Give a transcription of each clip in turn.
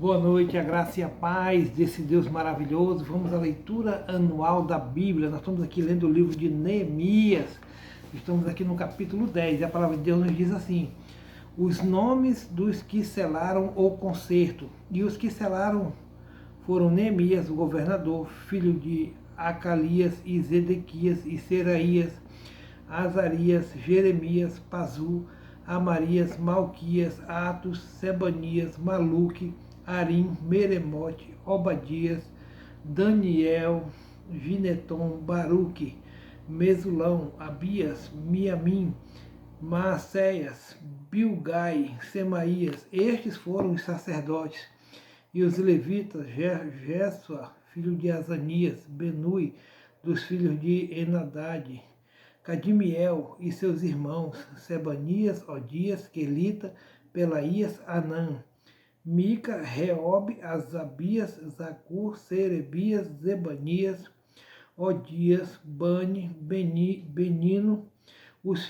Boa noite, a graça e a paz desse Deus maravilhoso. Vamos à leitura anual da Bíblia. Nós estamos aqui lendo o livro de Neemias. Estamos aqui no capítulo 10 e a palavra de Deus nos diz assim: os nomes dos que selaram o concerto. E os que selaram foram Neemias, o governador, filho de Acalias, e Zedequias, e Seraías, Azarias, Jeremias, Pazu, Amarias, Malquias, Atos, Sebanias, Maluque, Arim, Meremote, Obadias, Daniel, Gineton, Baruque, Mesulão, Abias, Miamim, Maacéias, Bilgai, Semaías. Estes foram os sacerdotes. E os levitas, Jésua, filho de Azanias, Benui, dos filhos de Enadade, Cadimiel e seus irmãos, Sebanias, Odias, Quelita, Pelaías, Anã, Mica, Reob, Azabias, Zacur, Serebias, Zebanias, Odias, Bani, Benino, os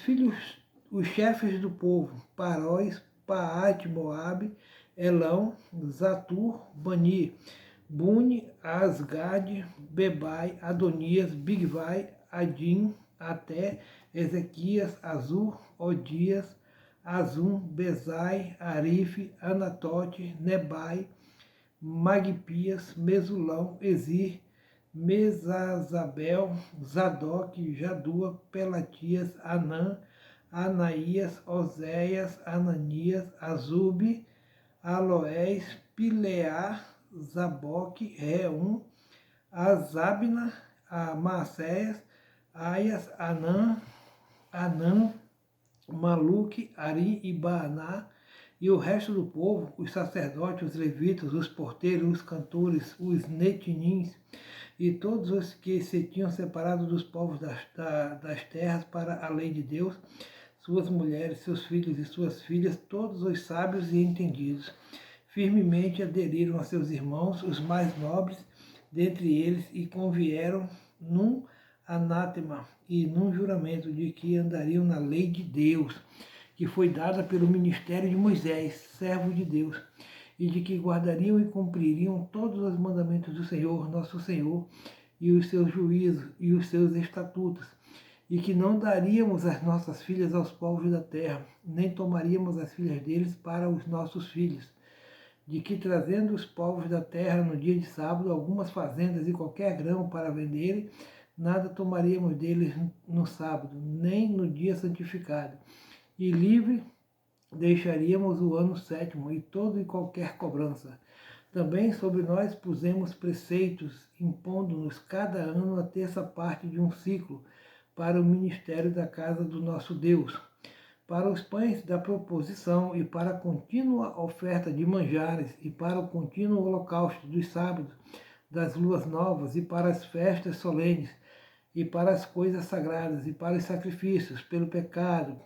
chefes do povo, Paróis, Paate, Moabe, Elão, Zatur, Bani, Buni, Asgade, Bebai, Adonias, Bigvai, Adim, até Ezequias, Azur, Odias, Azum, Bezai, Arife, Anatote, Nebai, Magpias, Mesulão, Ezir, Mesazabel, Zadok, Jadua, Pelatias, Anã, Anaías, Oséias, Ananias, Azube, Aloés, Pileá, Zaboque, Reum, Azabna, Maacéias, Aias, Anã, Maluque, Ari e Baaná, e o resto do povo, os sacerdotes, os levitas, os porteiros, os cantores, os netinins, e todos os que se tinham separado dos povos das terras para a lei de Deus, suas mulheres, seus filhos e suas filhas, todos os sábios e entendidos, firmemente aderiram a seus irmãos, os mais nobres dentre eles, e convieram num anátema e num juramento de que andariam na lei de Deus, que foi dada pelo ministério de Moisés, servo de Deus, e de que guardariam e cumpririam todos os mandamentos do Senhor, nosso Senhor, e os seus juízos e os seus estatutos, e que não daríamos as nossas filhas aos povos da terra, nem tomaríamos as filhas deles para os nossos filhos, de que trazendo os povos da terra no dia de sábado algumas fazendas e qualquer grão para venderem, nada tomaríamos deles no sábado, nem no dia santificado, e livre deixaríamos o ano sétimo e todo e qualquer cobrança. Também sobre nós pusemos preceitos, impondo-nos cada ano a terça parte de um ciclo para o ministério da casa do nosso Deus, para os pães da proposição e para a contínua oferta de manjares e para o contínuo holocausto dos sábados, das luas novas e para as festas solenes e para as coisas sagradas e para os sacrifícios pelo pecado,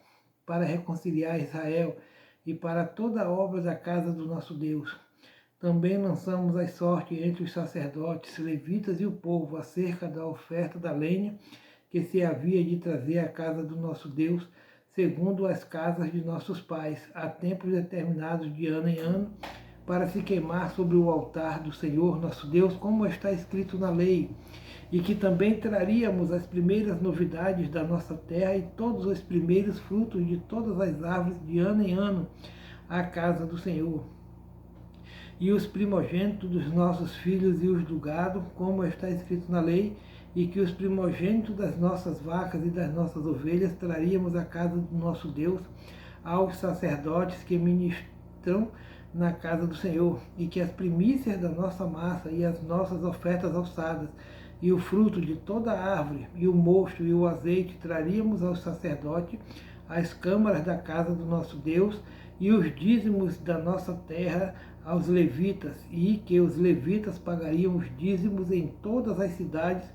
para reconciliar Israel e para toda a obra da casa do nosso Deus. Também lançamos as sortes entre os sacerdotes, levitas e o povo acerca da oferta da lenha que se havia de trazer à casa do nosso Deus, segundo as casas de nossos pais, a tempos determinados de ano em ano, para se queimar sobre o altar do Senhor nosso Deus, como está escrito na lei, e que também traríamos as primeiras novidades da nossa terra e todos os primeiros frutos de todas as árvores de ano em ano à casa do Senhor. E os primogênitos dos nossos filhos e os do gado, como está escrito na lei, e que os primogênitos das nossas vacas e das nossas ovelhas traríamos à casa do nosso Deus, aos sacerdotes que ministram na casa do Senhor, e que as primícias da nossa massa e as nossas ofertas alçadas, e o fruto de toda a árvore, e o mosto e o azeite traríamos aos sacerdotes, às câmaras da casa do nosso Deus, e os dízimos da nossa terra aos levitas, e que os levitas pagariam os dízimos em todas as cidades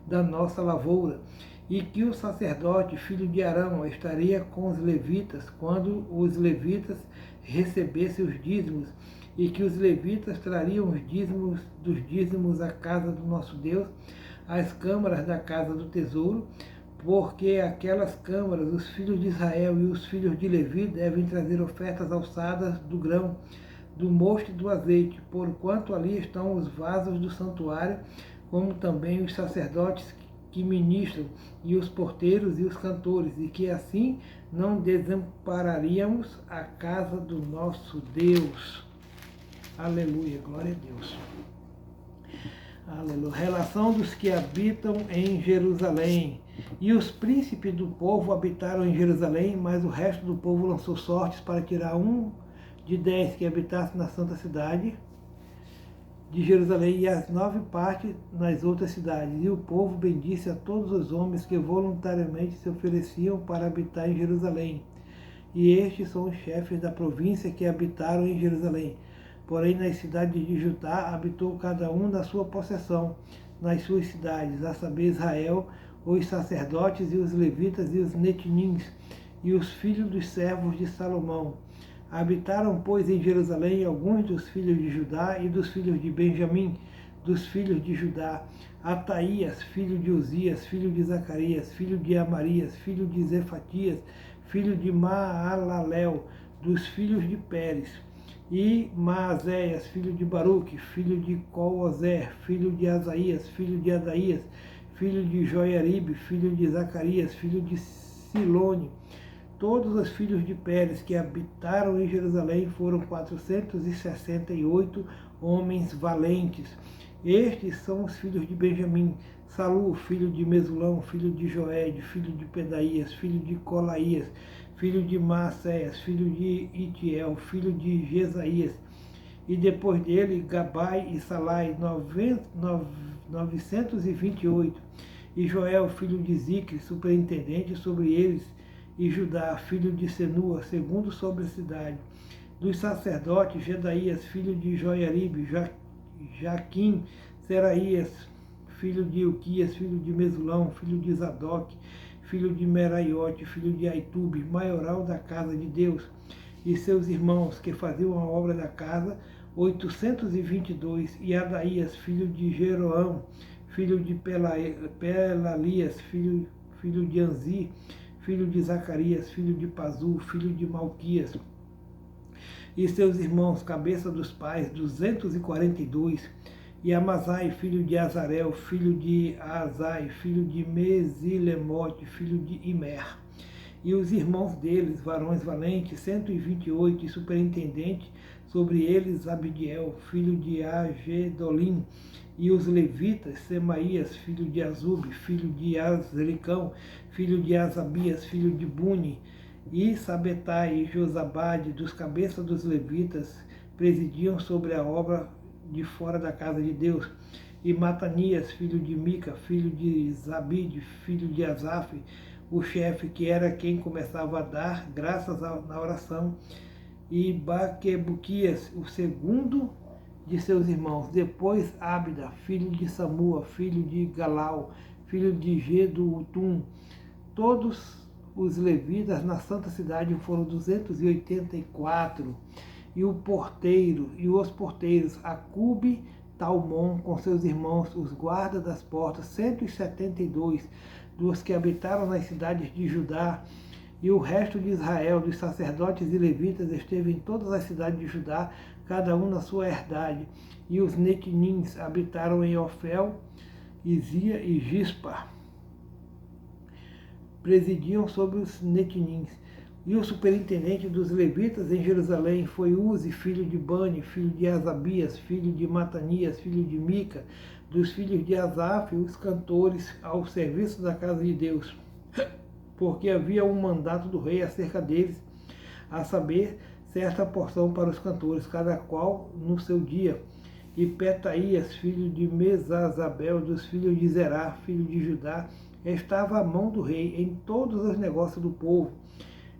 da nossa lavoura, e que o sacerdote, filho de Arão, estaria com os levitas, quando os levitas recebessem os dízimos, e que os levitas trariam os dízimos dos dízimos à casa do nosso Deus, às câmaras da casa do tesouro, porque aquelas câmaras, os filhos de Israel e os filhos de Levi devem trazer ofertas alçadas do grão do mosto e do azeite, porquanto ali estão os vasos do santuário, como também os sacerdotes que ministram, e os porteiros e os cantores, e que assim não desampararíamos a casa do nosso Deus. Aleluia, glória a Deus. Aleluia. Relação dos que habitam em Jerusalém. E os príncipes do povo habitaram em Jerusalém, mas o resto do povo lançou sortes para tirar um de 10 que habitasse na santa cidade de Jerusalém e as 9 partes nas outras cidades. E o povo bendisse a todos os homens que voluntariamente se ofereciam para habitar em Jerusalém. E estes são os chefes da província que habitaram em Jerusalém. Porém, nas cidades de Judá habitou cada um na sua possessão, nas suas cidades, a saber, Israel, os sacerdotes e os levitas e os netinins, e os filhos dos servos de Salomão. Habitaram, pois, em Jerusalém alguns dos filhos de Judá e dos filhos de Benjamim, dos filhos de Judá, Ataías, filho de Uzias, filho de Zacarias, filho de Amarias, filho de Zefatias, filho de Maalalel, dos filhos de Pérez, e Maazéias, filho de Baruque, filho de Coozer, filho de Asaías, filho de Adaías, filho de Joiaribe, filho de Zacarias, filho de Silone. Todos os filhos de Pérez que habitaram em Jerusalém foram 468 homens valentes. Estes são os filhos de Benjamim: Salu, filho de Mesulão, filho de Joed, filho de Pedaías, filho de Colaías, filho de Maacéias, filho de Itiel, filho de Jesaías. E depois dele, Gabai e Salai, 928. E Joel, filho de Zicre, superintendente sobre eles, e Judá, filho de Senua, segundo sobre a cidade. Dos sacerdotes, Jedaías, filho de Joiaribe, Jaquim, Seraías, filho de Ilquias, filho de Mesulão, filho de Zadok, filho de Meraiote, filho de Aitube, maioral da casa de Deus, e seus irmãos que faziam a obra da casa, 822, e Adaías, filho de Jeroão, filho de Pelalias, filho de Anzi, filho de Zacarias, filho de Pazu, filho de Malquias, e seus irmãos, cabeça dos pais, 242, e Amazai, filho de Azarel, filho de Azai, filho de Mesilemote, filho de Imer. E os irmãos deles, varões valentes, 128, e superintendente sobre eles Abidiel, filho de Agedolim. E os levitas, Semaías, filho de Azube, filho de Azricão, filho de Asabias, filho de Buni, e Sabetai e Josabade, dos cabeças dos levitas, presidiam sobre a obra de fora da casa de Deus. E Matanias, filho de Mica, filho de Zabide, filho de Asaf, o chefe, que era quem começava a dar graças na oração. E Baquebuquias, o segundo de seus irmãos. Depois Abda, filho de Samua, filho de Galau, filho de Gedutum. Todos os levitas na santa cidade foram 284. E o porteiro, e os porteiros, Acube, Talmon, com seus irmãos, os guardas das portas, 172, dos que habitaram nas cidades de Judá. E o resto de Israel, dos sacerdotes e levitas, esteve em todas as cidades de Judá, cada um na sua herdade. E os netinins habitaram em Ofel, Izia e Gispa. Presidiam sobre os netinins. E o superintendente dos levitas em Jerusalém foi Uzi, filho de Bani, filho de Asabias, filho de Matanias, filho de Mica, dos filhos de Asaf, os cantores ao serviço da casa de Deus. Porque havia um mandato do rei acerca deles, a saber, certa porção para os cantores, cada qual no seu dia. E Petaías, filho de Mesazabel, dos filhos de Zerá, filho de Judá, estava à mão do rei em todos os negócios do povo.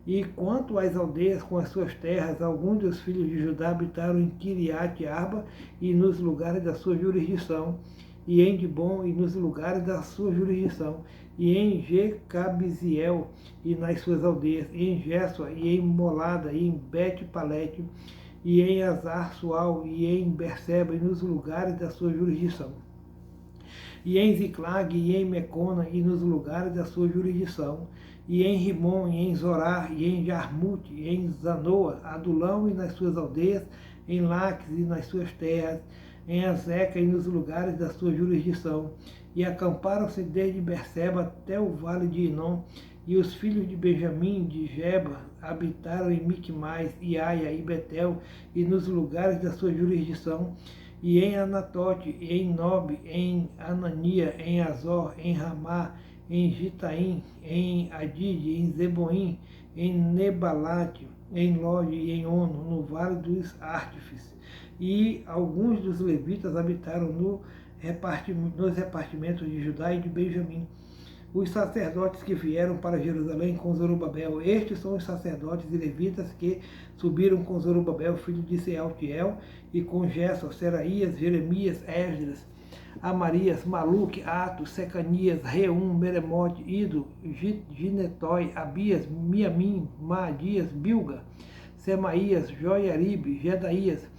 E quanto às aldeias com as suas terras, alguns dos filhos de Judá habitaram em Kiriat Arba e nos lugares da sua jurisdição, e em Dibon e nos lugares da sua jurisdição, e em Jecabiziel e nas suas aldeias, e em Jesua, e em Molada, e em Bet-Palete, e em Azar-Sual, e em Berseba, e nos lugares da sua jurisdição, e em Ziclag, e em Mecona, e nos lugares da sua jurisdição, e em Rimon, e em Zorá, e em Jarmute, e em Zanoa, Adulão e nas suas aldeias, em Laques e nas suas terras, em Azeca e nos lugares da sua jurisdição. E acamparam-se desde Berseba até o vale de Inom, e os filhos de Benjamim, de Geba, habitaram em Micmais, e Aia, e Betel, e nos lugares da sua jurisdição, e em Anatote, e em Nob, em Anania, em Azor, em Ramá, em Gitaim, em Adide, em Zeboim, em Nebalate, em Lode e em Ono, no vale dos Ártifes. E alguns dos levitas habitaram nos repartimentos de Judá e de Benjamim. Os sacerdotes que vieram para Jerusalém com Zorobabel, estes são os sacerdotes e levitas que subiram com Zorobabel, filho de Sealtiel, e com Gesso, Seraías, Jeremias, Esdras, Amarias, Maluque, Atos, Secanias, Reum, Meremote, Ido, Ginetói, Abias, Miamim, Maadias, Bilga, Semaías, Joiaribe, Jedaías,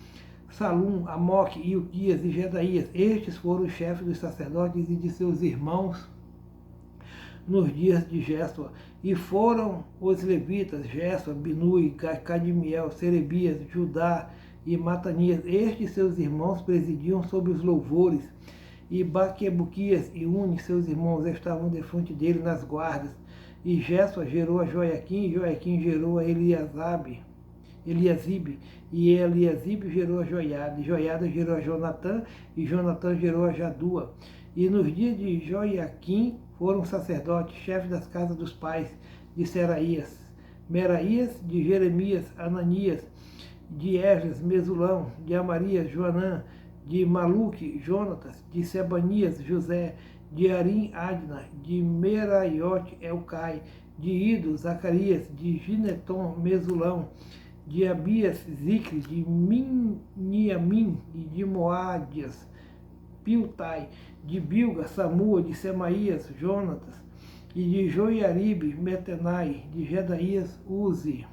Salum, Amoque, Ilquias e Jedaías. Estes foram os chefes dos sacerdotes e de seus irmãos nos dias de Jésua, e foram os levitas, Jésua, Binui, Cadmiel, Serebias, Judá e Matanias. Estes seus irmãos presidiam sobre os louvores, e Baquebuquias e Uni, seus irmãos, estavam defronte dele nas guardas. E Jésua gerou a Joiaquim, Joiaquim gerou a Eliasibe, e Eliasibe gerou a Joiada, e Joiada gerou a Jonatã, e Jonatã gerou a Jadua. E nos dias de Joiaquim foram sacerdotes, chefes das casas dos pais de Seraías, Meraías, de Jeremias, Ananias, de Esdras, Mesulão, de Amarias, Joanã, de Maluque, Jonatas, de Sebanias, José, de Arim, Adna, de Meraiote, Elcai, de Ido, Zacarias, de Gineton, Mesulão, de Abias, Zicre, de Miniamim, de Moádias, Piltai, de Bilga, Samua, de Semaías, Jonatas, e de Joiaribe, Metenai, de Jedaías, Uzi,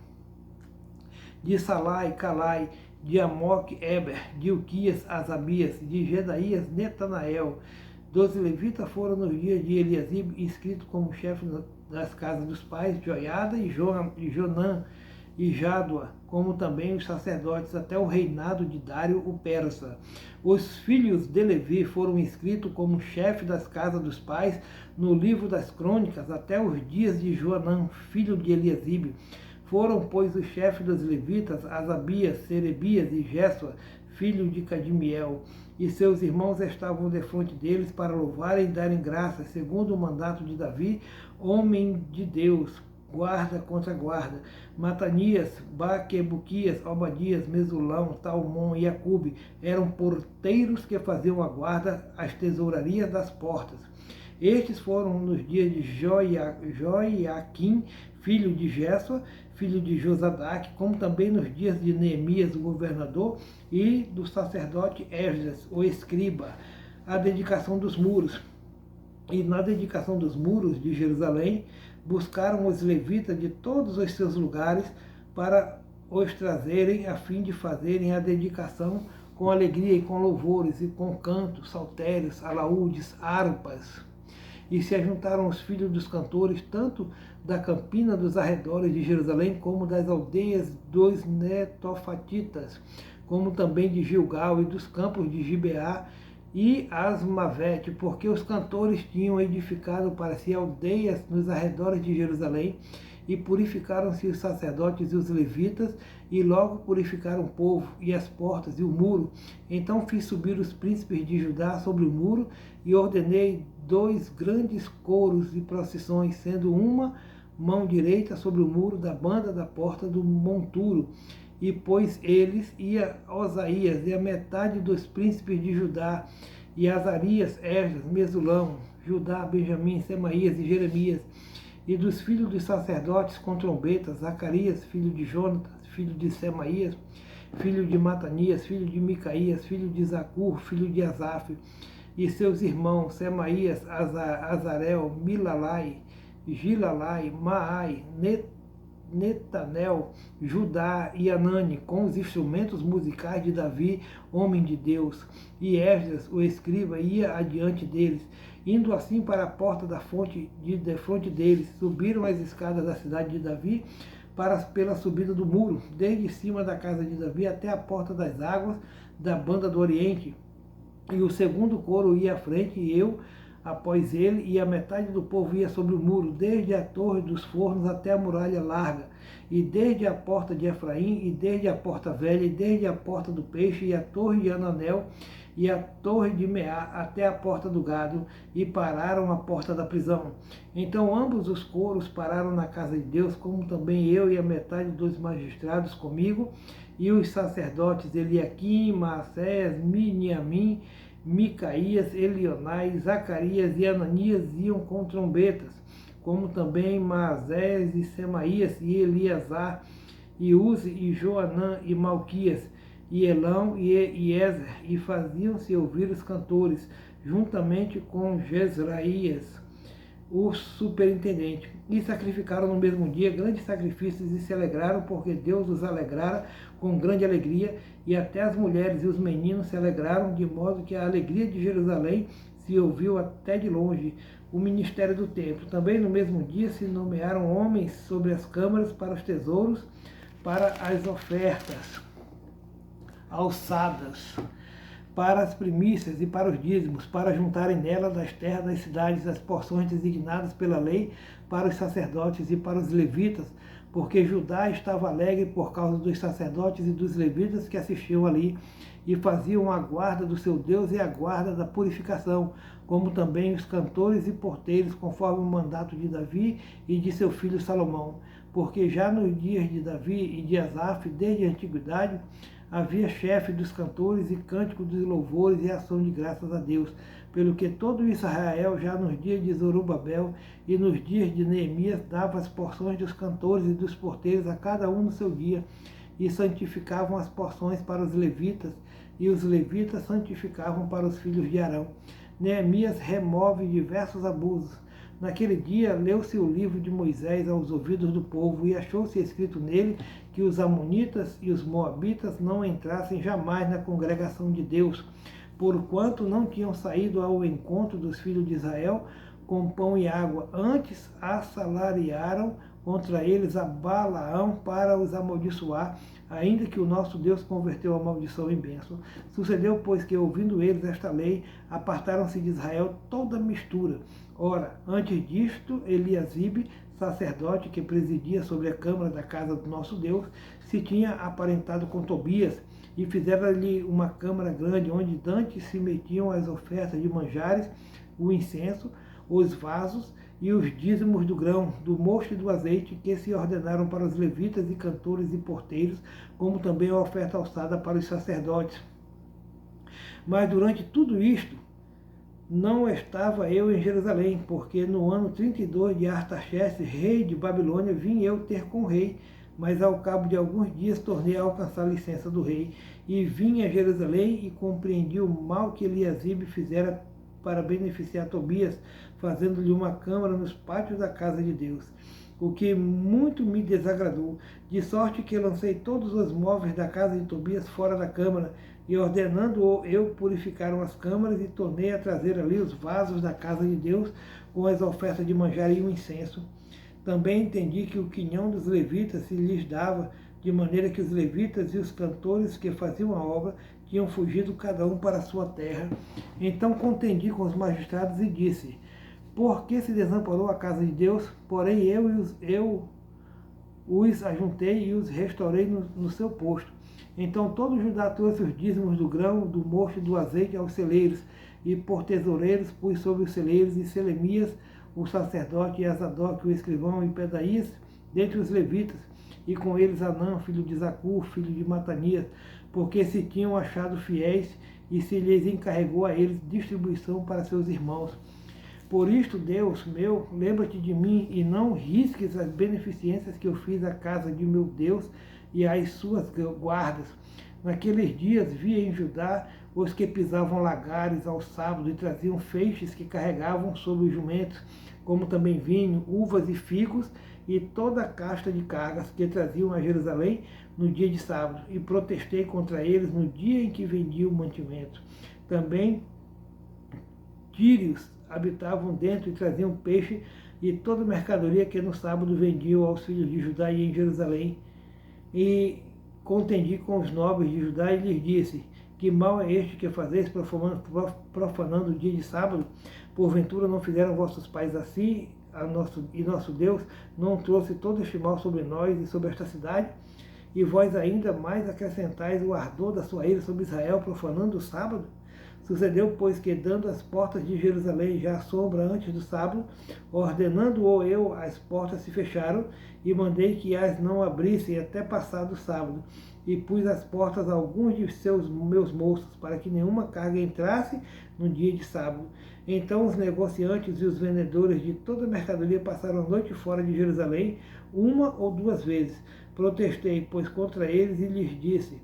de Salai, Calai, de Amoque, Eber, de Ilquias, Asabias, de Jedaías, Netanael. 12 levitas foram nos dias de Eliasibe, inscritos como chefe das casas dos pais, Joiada e Jonã e Jádua, como também os sacerdotes, até o reinado de Dário o persa. Os filhos de Levi foram inscritos como chefe das casas dos pais no livro das crônicas até os dias de Joanã, filho de Eliasibe. Foram, pois, os chefes dos levitas, Asabias, Serebias e Jésua, filho de Cadmiel, e seus irmãos estavam defronte deles para louvarem e darem graças, segundo o mandato de Davi, homem de Deus, guarda contra guarda. Matanias, Baquebuquias, Obadias, Mesulão, Talmon e Acube eram porteiros que faziam a guarda às tesourarias das portas. Estes foram nos dias de Joiaquim, filho de Jésua, filho de Josadaque, como também nos dias de Neemias, o governador, e do sacerdote Esdras, o escriba, a dedicação dos muros. E na dedicação dos muros de Jerusalém, buscaram os levitas de todos os seus lugares para os trazerem, a fim de fazerem a dedicação com alegria e com louvores, e com cantos, saltérios, alaúdes, harpas. E se ajuntaram os filhos dos cantores, tanto da campina dos arredores de Jerusalém, como das aldeias dos netofatitas, como também de Gilgal e dos campos de Gibeá e Asmavete, porque os cantores tinham edificado para si aldeias nos arredores de Jerusalém, e purificaram-se os sacerdotes e os levitas, e logo purificaram o povo, e as portas, e o muro. Então fiz subir os príncipes de Judá sobre o muro, e ordenei 2 grandes coros e procissões, sendo uma mão direita sobre o muro da banda da porta do monturo. E pôs eles, e Osaías, e a metade dos príncipes de Judá, e Azarias, Esdras, Mesulão, Judá, Benjamim, Semaías e Jeremias, e dos filhos dos sacerdotes com trombetas, Zacarias, filho de Jonatas, filho de Semaías, filho de Matanias, filho de Micaías, filho de Zacur, filho de Asaf, e seus irmãos, Semaías, Azarel, Milalai, Gilalai, Maai, Netanel, Judá e Anani, com os instrumentos musicais de Davi, homem de Deus. E Esdras, o escriba, ia adiante deles. Indo assim para a porta da fonte de defronte deles, subiram as escadas da cidade de Davi, pela subida do muro, desde cima da casa de Davi até a porta das águas da banda do Oriente. E o segundo coro ia à frente, e eu após ele, e a metade do povo ia sobre o muro, desde a torre dos fornos até a muralha larga, e desde a porta de Efraim, e desde a porta velha, e desde a porta do peixe, e a torre de Ananel, e a torre de Meá, até a porta do gado, e pararam à porta da prisão. Então ambos os coros pararam na casa de Deus, como também eu e a metade dos magistrados comigo, e os sacerdotes Eliaquim, Maacéias, Miniamim, Micaías, Elionai, Zacarias e Ananias iam com trombetas, como também Maazés e Semaías e Eliasar, e Uzi e Joanã e Malquias, e Elão e Ezer, e faziam-se ouvir os cantores, juntamente com Jezraías, o superintendente, e sacrificaram no mesmo dia grandes sacrifícios e se alegraram, porque Deus os alegrara com grande alegria, e até as mulheres e os meninos se alegraram, de modo que a alegria de Jerusalém se ouviu até de longe. O ministério do templo. Também no mesmo dia se nomearam homens sobre as câmaras para os tesouros, para as ofertas alçadas, para as primícias e para os dízimos, para juntarem nela das terras das cidades as porções designadas pela lei para os sacerdotes e para os levitas, porque Judá estava alegre por causa dos sacerdotes e dos levitas que assistiam ali, e faziam a guarda do seu Deus e a guarda da purificação, como também os cantores e porteiros, conforme o mandato de Davi e de seu filho Salomão. Porque já nos dias de Davi e de Asaf, desde a antiguidade, havia chefe dos cantores e cântico dos louvores e ação de graças a Deus, pelo que todo Israel, já nos dias de Zorobabel e nos dias de Neemias, dava as porções dos cantores e dos porteiros a cada um no seu dia, e santificavam as porções para os levitas, e os levitas santificavam para os filhos de Arão. Neemias remove diversos abusos. Naquele dia, leu-se o livro de Moisés aos ouvidos do povo, e achou-se escrito nele que os amonitas e os moabitas não entrassem jamais na congregação de Deus, porquanto não tinham saído ao encontro dos filhos de Israel com pão e água, antes assalariaram contra eles a Balaão para os amaldiçoar, ainda que o nosso Deus converteu a maldição em bênção. Sucedeu, pois, que, ouvindo eles esta lei, apartaram-se de Israel toda mistura. Ora, antes disto, Eliasibe, sacerdote que presidia sobre a câmara da casa do nosso Deus, se tinha aparentado com Tobias, e fizeram-lhe uma câmara grande, onde dantes se metiam as ofertas de manjares, o incenso, os vasos e os dízimos do grão, do mosto e do azeite, que se ordenaram para os levitas e cantores e porteiros, como também a oferta alçada para os sacerdotes. Mas durante tudo isto, não estava eu em Jerusalém, porque no ano 32 de Artaxerxes, rei de Babilônia, vim eu ter com o rei, mas ao cabo de alguns dias tornei a alcançar a licença do rei, e vim a Jerusalém e compreendi o mal que Eliasibe fizera para beneficiar Tobias, fazendo-lhe uma câmara nos pátios da casa de Deus, o que muito me desagradou, de sorte que lancei todos os móveis da casa de Tobias fora da câmara, e ordenando eu purificaram as câmaras, e tornei a trazer ali os vasos da casa de Deus, com as ofertas de manjar e o incenso. Também entendi que o quinhão dos levitas se lhes dava, de maneira que os levitas e os cantores que faziam a obra tinham fugido cada um para a sua terra. Então contendi com os magistrados e disse: por que se desamparou a casa de Deus? Porém eu os ajuntei e os restaurei no seu posto. Então todo Judá trouxe os dízimos do grão, do mosto e do azeite aos celeiros, e por tesoureiros pus sobre os celeiros, e Selemias, o sacerdote, e Azadoc, o escrivão, e Pedaías, dentre os levitas, e com eles Anã, filho de Zacur, filho de Matanias, porque se tinham achado fiéis, e se lhes encarregou a eles distribuição para seus irmãos. Por isto, Deus meu, lembra-te de mim, e não risques as beneficências que eu fiz à casa de meu Deus e às suas guardas. Naqueles dias via em Judá os que pisavam lagares ao sábado, e traziam feixes que carregavam sobre os jumentos, como também vinho, uvas e figos, e toda a casta de cargas que traziam a Jerusalém no dia de sábado, e protestei contra eles no dia em que vendia o mantimento. Também tírios habitavam dentro e traziam peixe e toda mercadoria que no sábado vendiam aos filhos de Judá e em Jerusalém. E contendi com os nobres de Judá e lhes disse: que mal é este que fazeis profanando o dia de sábado? Porventura não fizeram vossos pais assim, nosso Deus não trouxe todo este mal sobre nós e sobre esta cidade? E vós ainda mais acrescentais o ardor da sua ira sobre Israel, profanando o sábado? Sucedeu, pois, que dando as portas de Jerusalém já a sombra antes do sábado, ordenando-o eu, as portas se fecharam, e mandei que as não abrissem até passado o sábado, e pus as portas a alguns de meus moços, para que nenhuma carga entrasse no dia de sábado. Então os negociantes e os vendedores de toda a mercadoria passaram a noite fora de Jerusalém, uma ou duas vezes. Protestei, pois, contra eles e lhes disse: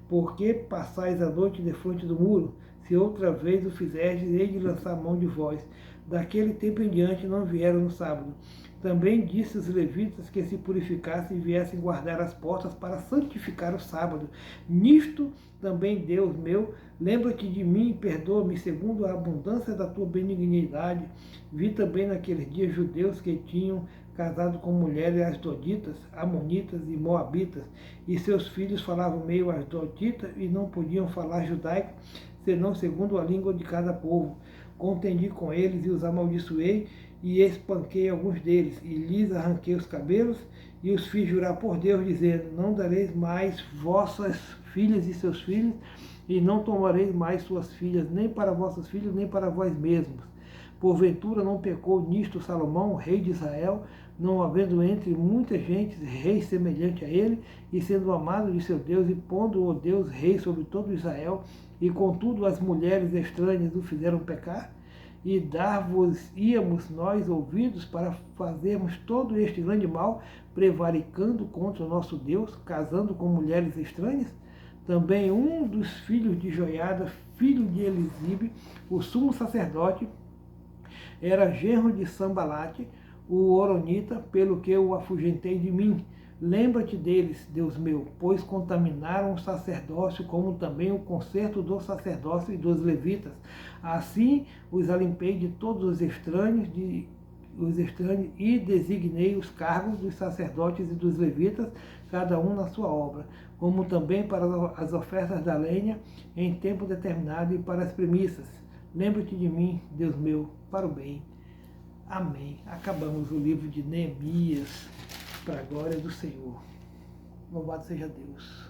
por que passais a noite defronte do muro? Se outra vez o fizerdes, hei de lançar mão de vós. Daquele tempo em diante não vieram no sábado. Também disse os levitas que se purificassem e viessem guardar as portas para santificar o sábado. Nisto também, Deus meu, lembra-te de mim e perdoa-me segundo a abundância da tua benignidade. Vi também naqueles dias judeus que tinham casado com mulheres asdoditas, amonitas e moabitas, e seus filhos falavam meio asdodita e não podiam falar judaico, senão segundo a língua de cada povo. Contendi com eles e os amaldiçoei, e espanquei alguns deles, e lhes arranquei os cabelos, e os fiz jurar por Deus, dizendo: não dareis mais vossas filhas e seus filhos, e não tomareis mais suas filhas, nem para vossos filhos, nem para vós mesmos. Porventura não pecou nisto Salomão, rei de Israel, não havendo entre muita gente rei semelhante a ele, e sendo amado de seu Deus, e pondo o Deus rei sobre todo Israel, e contudo as mulheres estranhas o fizeram pecar? E dar-vos-íamos nós ouvidos para fazermos todo este grande mal, prevaricando contra o nosso Deus, casando com mulheres estranhas? Também um dos filhos de Joiada, filho de Elisibe, o sumo sacerdote, era genro de Sambalate, o Horonita, pelo que o afugentei de mim. Lembra-te deles, Deus meu, pois contaminaram o sacerdócio, como também o concerto do sacerdócio e dos levitas. Assim os alimpei de todos os estranhos, e designei os cargos dos sacerdotes e dos levitas, cada um na sua obra, como também para as ofertas da lenha em tempo determinado e para as premissas. Lembra-te de mim, Deus meu, para o bem. Amém. Acabamos o livro de Neemias, para a glória do Senhor. Louvado seja Deus.